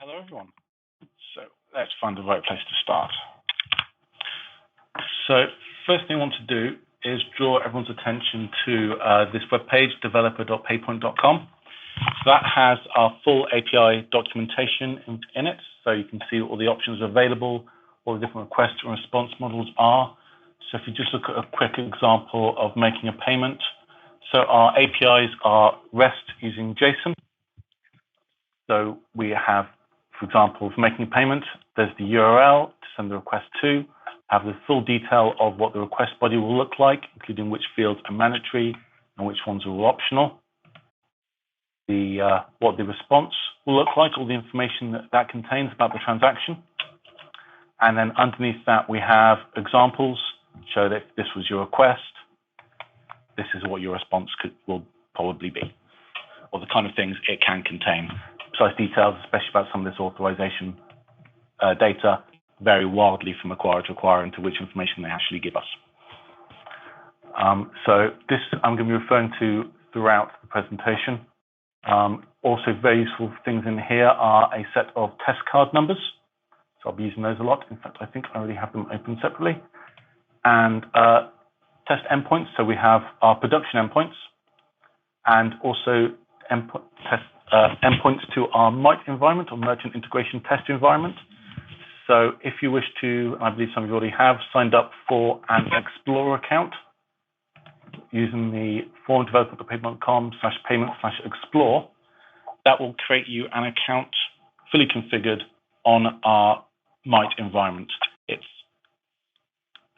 Hello, everyone. So let's find the right place to start. So first thing I want to do is draw everyone's attention to this webpage, developer.paypoint.com. So that has our full API documentation in it, so you can see all the options available, all the different request and response models are. So if you just look at a quick example of making a payment. So our APIs are REST using JSON. So we have, for example, for making a payment, there's the URL to send the request to, have the full detail of what the request body will look like, including which fields are mandatory and which ones are optional. What the response will look like, all the information that contains about the transaction. And then underneath that, we have examples, show that if this was your request, this is what your response will probably be, or the kind of things it can contain. Precise details, especially about some of this authorization data, vary wildly from acquirer to acquirer into which information they actually give us. So this I'm going to be referring to throughout the presentation. Also very useful things in here are a set of test card numbers. So I'll be using those a lot. In fact, I think I already have them open separately. And test endpoints. So we have our production endpoints and also endpoints to our MITE environment, or Merchant Integration Test environment. So if you wish to, I believe some of you already have, signed up for an Explorer account using the form developer.paypoint.com/payment/explore, that will create you an account fully configured on our MITE environment. It's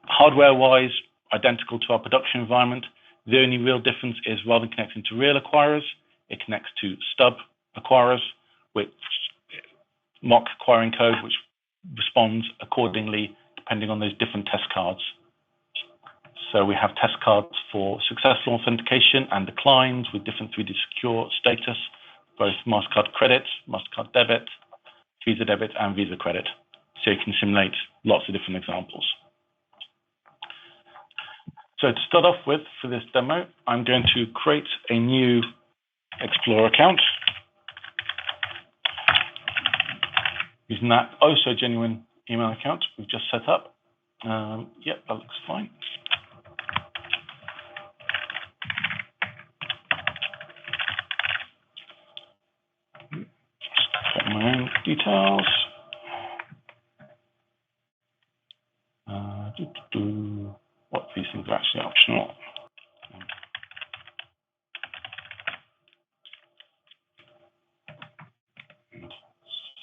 hardware-wise identical to our production environment. The only real difference is rather than connecting to real acquirers, it connects to stub acquirers, which mock acquiring code, which responds accordingly depending on those different test cards. So we have test cards for successful authentication and declines with different 3D Secure status, both MasterCard credit, MasterCard debit, Visa debit, and Visa credit. So you can simulate lots of different examples. So to start off with, for this demo, I'm going to create a new Explorer account using that also genuine email account we've just set up. Yep, that looks fine. Just get my own details. What these things are actually optional.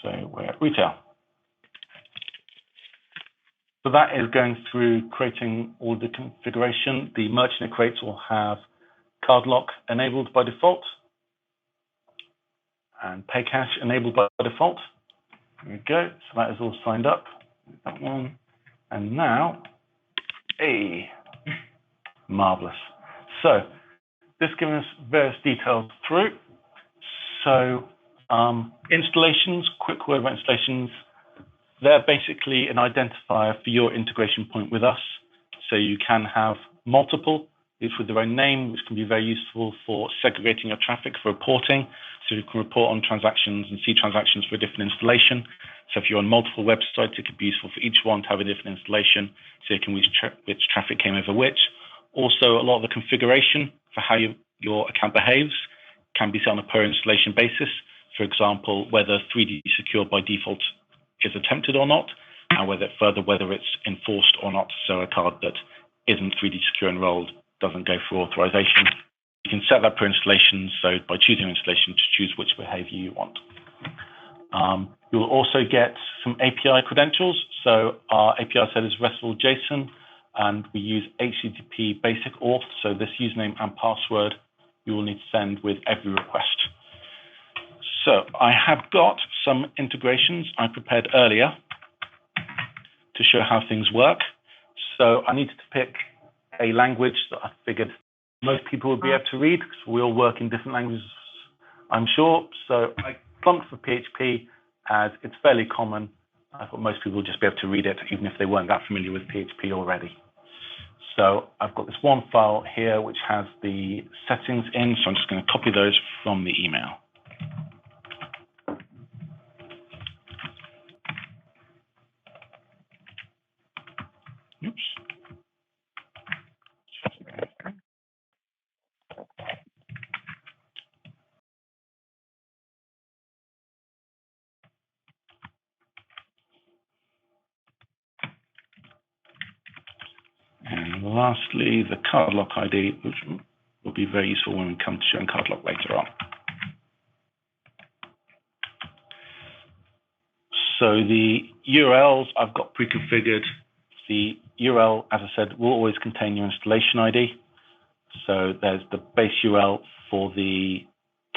So we're at retail. So that is going through creating all the configuration. The merchant it creates will have card lock enabled by default and pay cash enabled by default. There we go. So that is all signed up. That one. And now, marvelous. So this gives us various details through. So installations, quick word about installations. They're basically an identifier for your integration point with us. So you can have multiple, each with their own name, which can be very useful for segregating your traffic for reporting. So you can report on transactions and see transactions for a different installation. So if you're on multiple websites, it could be useful for each one to have a different installation, so you can which traffic came over which. Also, a lot of the configuration for how your account behaves can be set on a per installation basis. For example, whether 3D Secure by default is attempted or not, and whether it's enforced or not. So a card that isn't 3D Secure enrolled doesn't go for authorization. You can set that per installation, so by choosing an installation to choose which behavior you want. You'll also get some API credentials. So our API set is RESTful JSON, and we use HTTP basic auth. So this username and password you will need to send with every request. So I have got some integrations I prepared earlier to show how things work. So I needed to pick a language that I figured most people would be able to read, because we all work in different languages, I'm sure. So I plumped for PHP, as it's fairly common. I thought most people would just be able to read it, even if they weren't that familiar with PHP already. So I've got this one file here which has the settings in, so I'm just going to copy those from the email. lastly, the card lock ID, which will be very useful when we come to showing card lock later on. So the URLs I've got pre-configured. The URL, as I said, will always contain your installation ID. So there's the base URL for the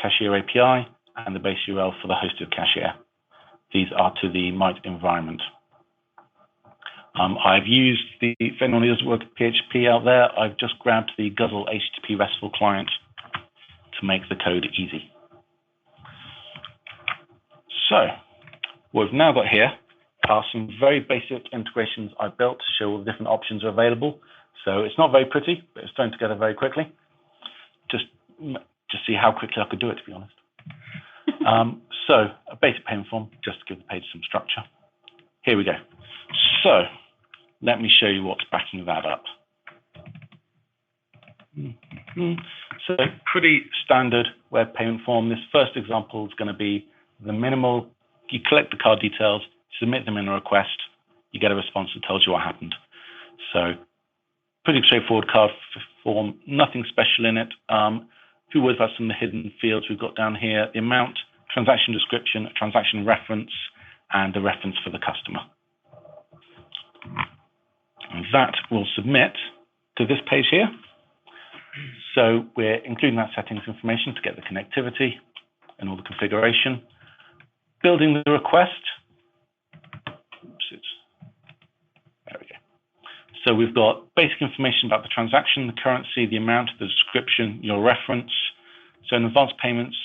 Cashier API and the base URL for the hosted Cashier. These are to the Mite environment. I've used if anyone who doesn't work at PHP out there, I've just grabbed the Guzzle HTTP RESTful client to make the code easy. So what we've now got here are some very basic integrations I built to show all the different options are available. So it's not very pretty, but it's thrown together very quickly. Just see how quickly I could do it, to be honest. So a basic payment form, just to give the page some structure. Here we go. So let me show you what's backing that up. So pretty standard web payment form. This first example is going to be the minimal. You collect the card details, submit them in a request, you get a response that tells you what happened. So pretty straightforward card form, nothing special in it. A few words about some of the hidden fields we've got down here: the amount, transaction description, a transaction reference, and a reference for the customer. And that will submit to this page here. So we're including that settings information to get the connectivity and all the configuration. Building the request. There we go. So we've got basic information about the transaction, the currency, the amount, the description, your reference. So in advance payments,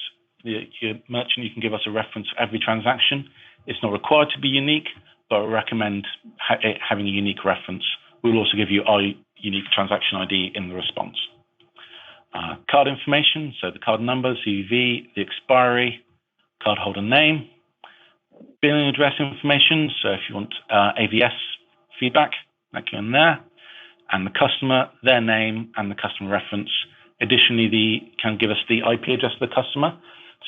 your merchant, you can give us a reference for every transaction. It's not required to be unique, but I recommend having a unique reference. We'll also give you our unique transaction ID in the response. Card information, so the card number, CVV, the expiry, cardholder name, billing address information, so if you want AVS feedback, that go in there, and the customer, their name, and the customer reference. Additionally, can give us the IP address of the customer.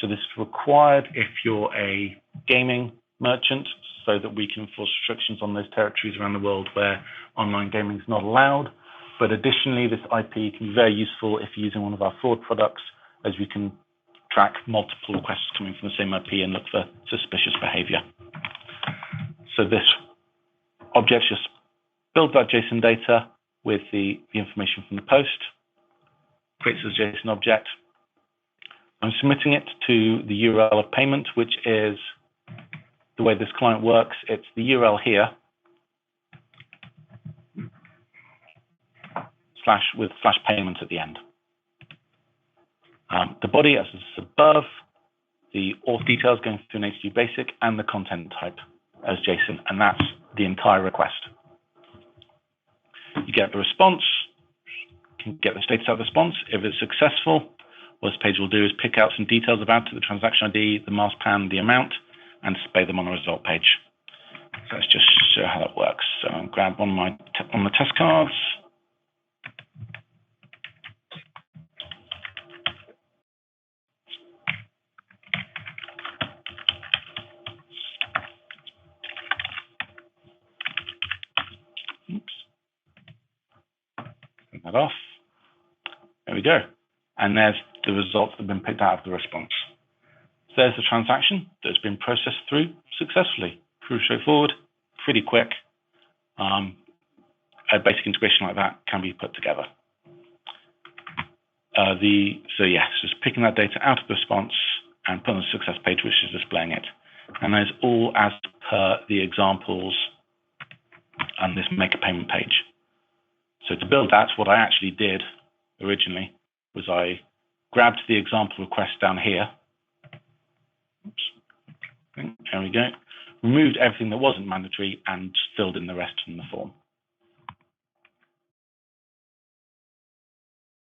So this is required if you're a gaming merchant, so that we can enforce restrictions on those territories around the world where online gaming is not allowed. But additionally, this IP can be very useful if you're using one of our fraud products, as we can track multiple requests coming from the same IP and look for suspicious behavior. So this object just builds that JSON data with the information from the post, creates a JSON object. I'm submitting it to the URL of payment, which is the way this client works. It's the URL here, with /payment at the end. The body, as is above, the auth details going through an HTTP basic, and the content type as JSON, and that's the entire request. You get the response, you can get the status of the response. If it's successful, what this page will do is pick out some details about it, the transaction ID, the mask pan, the amount, and display them on the result page. So let's just show how that works. So I'll grab one of the test cards. That off. There we go. And there's the results that have been picked out of the response. So there's the transaction that's been processed through successfully. Pretty straightforward, pretty quick. A basic integration like that can be put together. So yes, just picking that data out of the response and putting on the success page, which is displaying it. And there's all as per the examples on this make a payment page. So to build that, what I actually did originally was I grabbed the example request down here. Oops. There we go. Removed everything that wasn't mandatory and filled in the rest in the form.